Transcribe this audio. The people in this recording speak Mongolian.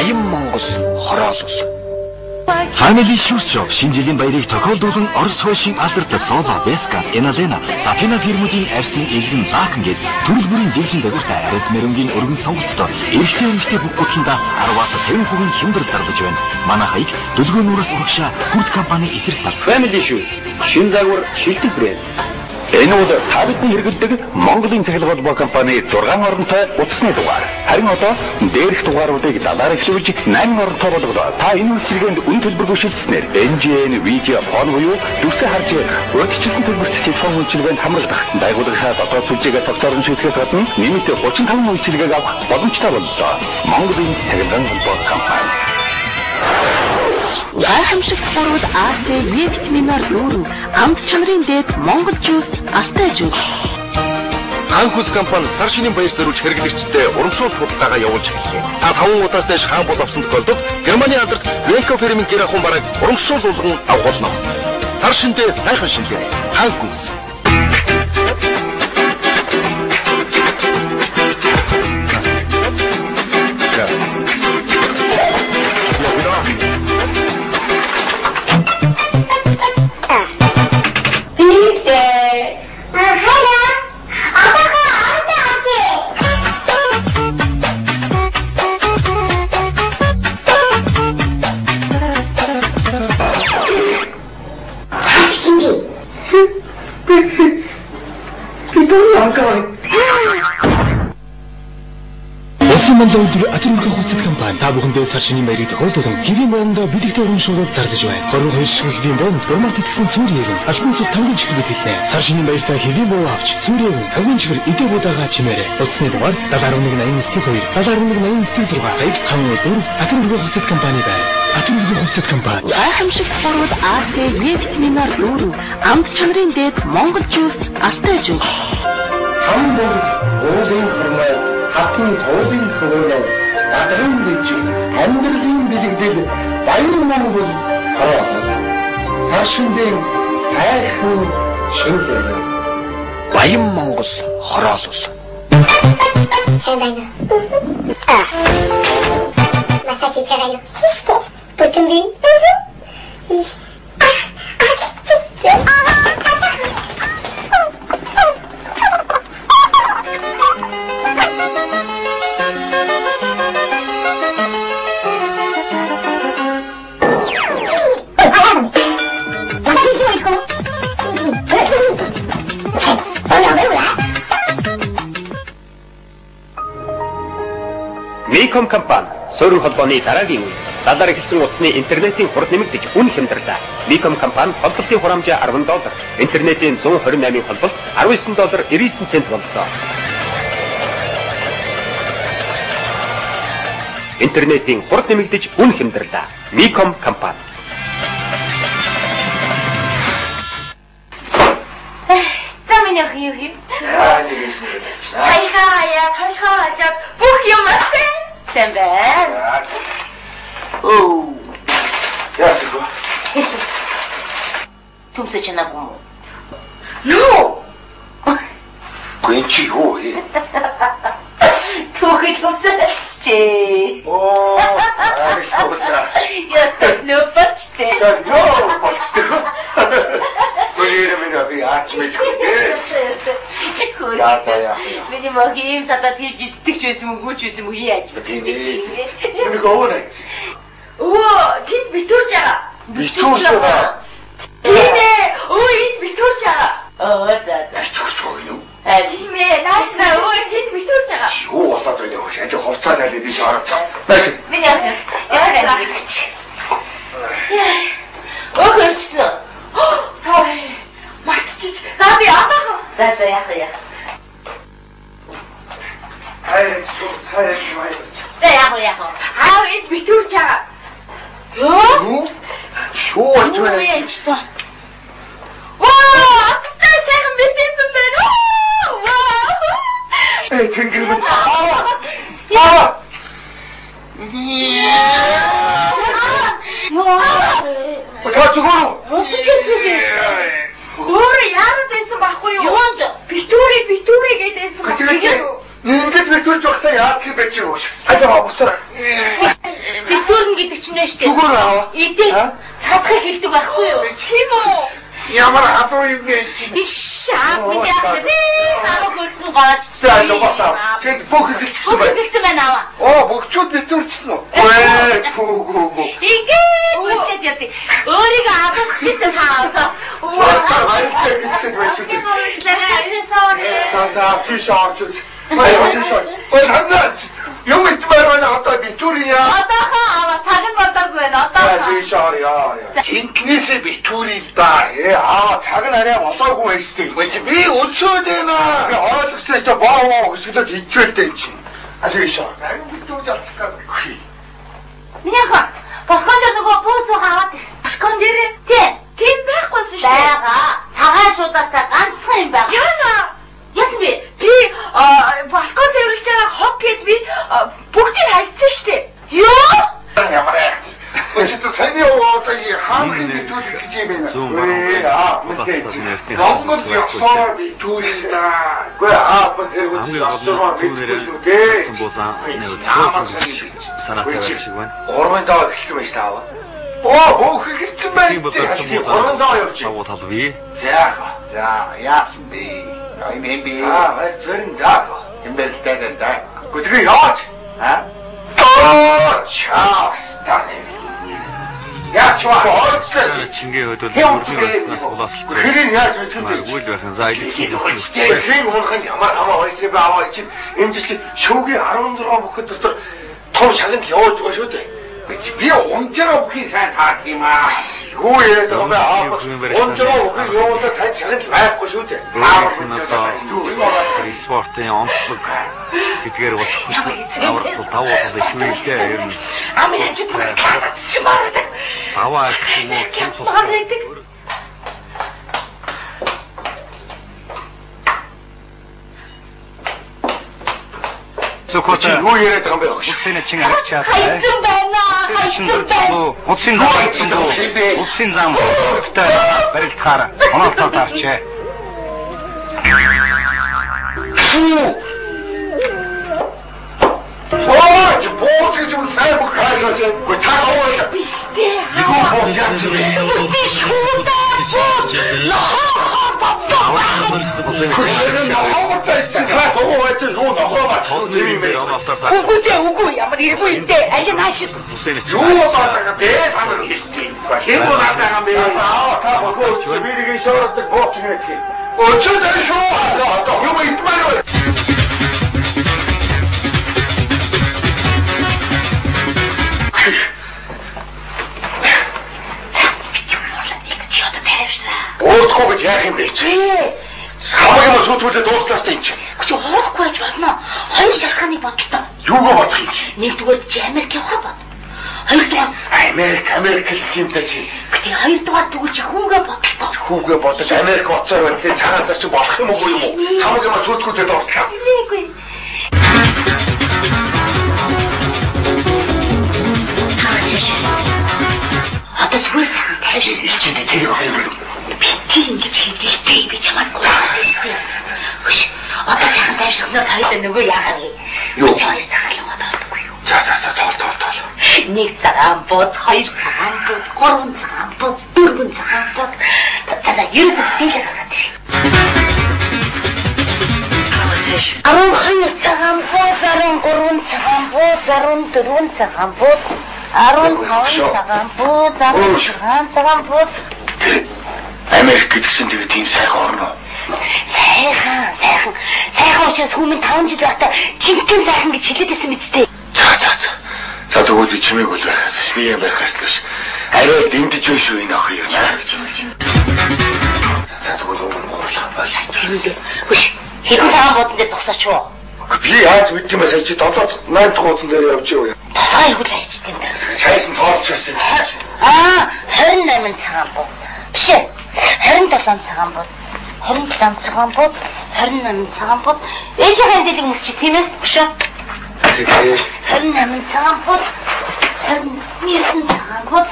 Баян Монгол хороолол. Family Shoes Shop шинэ жилийн баярыг тохиолдуулан Орос хойшин алдартай Соло, Vesca, Enalena, Safina фирмүүдийн арьсан элгэн лаакн гээд төрөл бүрийн дэвшин загвартай арьс мөрөнгийн өргөн сонголттой эмэгтэй бүх гутланда 10-аас 50% хямдар зарлаж байна. Манайхыг дүлгөөнүүрээс урагшаа хүрд компани эсрэг тал. Family Shoes шинэ загвар шилдэг брэнд. Энэ бол та бидний хэрэглэдэг Монголын цахилгаан холбоо компани 6 оронтой утасны дугаар. Харин одоо дээрх дугааруудыг далаар эхлүүлж 8 оронтой болголоо. Та энэ үйлчилгээнд үн төлбөргүй шилжснээр NGN видео фон буюу дүрсээ харж урьдчилсан төлбөрт телефон үйлчилгээнд хамрагдах. Байгууллагын дотоод сүлжээгээ цогцоорон шийдэхээс гадна нэмэлт 35 үйлчилгээг авах боломжтой боллоо. Монголын цахилгаан холбоо компани. Гайхамшигт бурууд А, С, Е витаминаар дүүрэн амт чанарын дээд Монгол жуус, алтай жуус. Анхус компани сар шинийн баяр зориулж хэрэглэгчдэд урамшуул худалдаагаа явуулж эхэллээ. Та 5 удаас дэш хаан бус авсан тохиолдолд Германы алдарт Venco фирмийн гэр ахуйн бараг урамшуул болгон авах болно. Сар шиндээ сайхан шинэлээ. Анхус. Монголын өдөр Атирмөрхөн хувьцат компани та бүхэндээ сар шинийн баярыг тохиолдуулан гэрийн байранда бэлэгтэй урамшуулал зарлаж байна. 22 ширхгийн бомб дурмат итгэсэн Сүрийг альбан суд тавгийн чихэр бэлгэлээ. Сар шинийн баяртаа хэвийн боо авч Сүрийг тавгийн чихэр эдээ буудаага чимээрээ. Утасны дугаар 718992 718906 гайг хамт дөр Атирмөрхөн хувьцат компани байна. Атирмөрхөн хувьцат компани. Гайхамшигт бурууд А, С, Е витаминаар дүүрэн амт чанарын дээд Монгол жуус, алтай жуус. Хамбург уулын хормой хатан туулын хөвөөрөө бадрын дэвжиг амьдралын бэлэгдэл баян Монгол хороолол. Сар шиндээ сайхан шинэлээ. Баян Монгол хороолол. Сайн байна. Массаж хийчихаё. Хийстэ. Бүтэн би. Миком компани суурин холбооны дараагийн үе далаар эхэлсэн утасны интернетийн хурд нэмэгдэж үн хямдрлаа. Миком компани холболтын хурамжаа $10, интернетийн 128-ын холболт $19.99 боллоо. Интернетийн хурд нэмэгдэж үн хямдрлаа. Миком компани. Замын юу юм? Хайхаа бүх юм астай. Сайн байна. Оо. Яасгүй. Түмсэ чанаагүй мó. Нөө. Гэнчи юу ээ? Түүхэд түмсэчээ. Оо, цаашаа. Ястэ нөпочтэй. Нөпочтэй. Гүрээр минь අපි аач мэдгүй. Яа. Миний могийн сатад хийж иддэг ч байсан мөнгөч байсан мөг яаж Тийм ээ. Нэг overnight. Оо, тэнд битүүрч байгаа. Битүүрч байгаа. Тийм ээ. Оо, энд битүүрч байгаа. Оо, за. Битүүрч байгаа юу? Тийм ээ. Наашна оо, тэнд битүүрч байгаа. Юу болоод байна вэ? Ажи хувцаа талид ийш орооцоо. Нааш. Миний яах вэ? Оо, гэрчсэн. Sorry. Мартчих. За би одоо. За яах. Хайр маяг. За яах. Аа энд битүүрч байгаа. Юу? Чуу юм что? Ваа! Сайхан битэрсэн байна. Ваа! Тэнгэр минь. Чигүүр. Чигсэн биш. Өөр яарад байсан байхгүй юу? Юунд? Битүүри гэдээсэн байхгүй юу? Ингээд битүүрч багтаа яах юм бэ чи юу? Ажаа усаар. чинь байна штэ. Зүгээр аа. Эдээ цаадхыг хэлдэг байхгүй юу? Тийм үү? Ямар хатуу юм бэ? Иш аа миний яах вэ? Намайг хөлсөн гоож чи. За нугасаа. Тэгэд бүх хэлчихсэн байна. Хэлсэн байна аваа. Оо бүгчүүд битүүрчсэн үү? Өө гүү. Ингээ үлдээд яд. Өөрийгөө авах шиштэй таа. За тийш орж үз. Ой хандаа. Юм итмээр байна одоо битүүрийн яа. Одоохоо аваа цаг нь бодоогүй байна. Одоохоо. Тийш ор яа. Чинкнээсээ битүүрийн да. Цаг нь арай болоогүй байсдаг. Би өчөөд байна. Би ойлгосноо ч боо хөсгөлөд хичээл дээ чинь. Тийш ор. Битүүр залхах. Миний хаа балкон дээр нөгөө бууз аваад балкон дээр тийм байхгүйсэн шүү дээ. Бага. Цагаан шуудатай ганцхан юм байна. Яна. Яасан бэ? Би балкон цэвэрлж байгаа хог гэд би бүгдийг хайсан шүү дээ. Юу? Ямар яах вэ? Өчигдөр сайн яваатай хаанхын битүүр гэж юм байна. Монгол ёсоор битүүрийн да. Гэхдээ бод тэргүүч ёсоор битүүр шүү дээ. санаатай шиг байна. 3 даваа эхэлсэн байж таа. Бүх эхэлсэн байх. 3 даваа явж. Тавуу талбий. За яасан бэ? Аймби. За зэрэн дааг. Имбэлтэй да. Гүтгэ яач? Чаастаны. Яач ваа. Чингээ хөдөл бүрнээс улаас. Хэрэг яаж мэдэх вэ? Үйл байхын за илэрхийлэх. Хэрэг мунхан ямар хамаа байсан бэ? Аваа чи энэ чи шүүгийн 16 бүхэд дотор том шагнал явуулж байгаа шүү дээ. Би унжаа бүхий сайн таарх юм аа. Юу яриад байгаа бэ? Унжаа бүхий явуулаад тань шагнал байхгүй шүү дээ. Спортын онцлог гэдгээр бол аврал тавуу хэлхийдээ ер нь Амин хажууд чи мараад. аваа юм уу томсоо. Чи юу яриад байгаа юм бэ? Хүсэний чин арчаад Хайцсан байна. Хайцсан байна. Усын зам өстэй барилдахаар оноотоо дарчээ. Ооч бууч гэж юм сайн бүх хаалгаж гоо та аваа. Бистэ. Юу бууч яач вэ? Би шуудаа бууч. Үгүй ямар иргүй дээ. Алин хаашид. Юу баатаа бэ? Танаа хэлчихин. Хэн болоотаа юм бэ? Та бохооч бирийн шоордог бууч гэх юм. Өчигдөр шүү. Одоо юу итмаа. Уурахгүй гэж яах юм бэ чи? Хамаг юм сүүтүүлээ дуустлаастай юм чи. Чи уурахгүй байж болно. Хоёр шалханыг бодлоо. Юугаа бодох юм чи? Нэгдүгээр чи Америк явах бод. Хоёрдугаар Америк гэх юм даа чи. Гэтэ хоёрдугаар тэгвэл чи хүүгээ бодлоо. Хүүгээ бодож Америк оцоор байна. Тэ цагаасаа чи болох юм уу юм уу? Хамаг юм сүүтгүүдээ дуустлаа. Үгүй. Одоо зүгээр сайхан тайвширч чи тэр юм бэ? бити ингэж хийдэлтэй би чамаас гоохгүй. Хөш. Одоо сайхан тайвширнаа тайлаа нөгөө яагаад вэ? Юу? Хоёр цагаан удаагүй юу? За тоол. Нэг цагаан бууз, хоёр цагаан бууз, гурван цагаан бууз, дөрвөн цагаан бууз. За ерөөс битэл гаргаад ирээ. 12 цагаан бууз, 13 цагаан бууз, 14 цагаан бууз, 15 цагаан бууз, 16 цагаан бууз. Америк гэдэг чинь тэгээ тийм сайхан орно. Сайхан учраас хүмүүс 5 жил байхдаа жинхэнэ сайхан гэж хэлээд байсан биз дээ. За тэгвэл би чимээг бол байхаас биш. Би юм байхаас л биш. Арай дэмдэж юу шүү энэ охин юм аа. За тэгвэл өвөн уурлах байл. Тэрнээ. Хөш. Хэдэн цагаан буудан дээр зогсооч юу? Би яаж мэддэм бэ? Сая чи 7-8 дахь уудан дээр явж юу? Тусгай иргүүл хайчт юм даа. Чайсан тоолчихсон юм. 28 цагаан бууз. Биш ээ. 27 цагаан бууз. 27 цагаан бууз. 28 цагаан бууз. Ээжийн хэлийг мөсч тийм ээ. Биш ээ. 28 цагаан бууз. 29 цагаан бууз.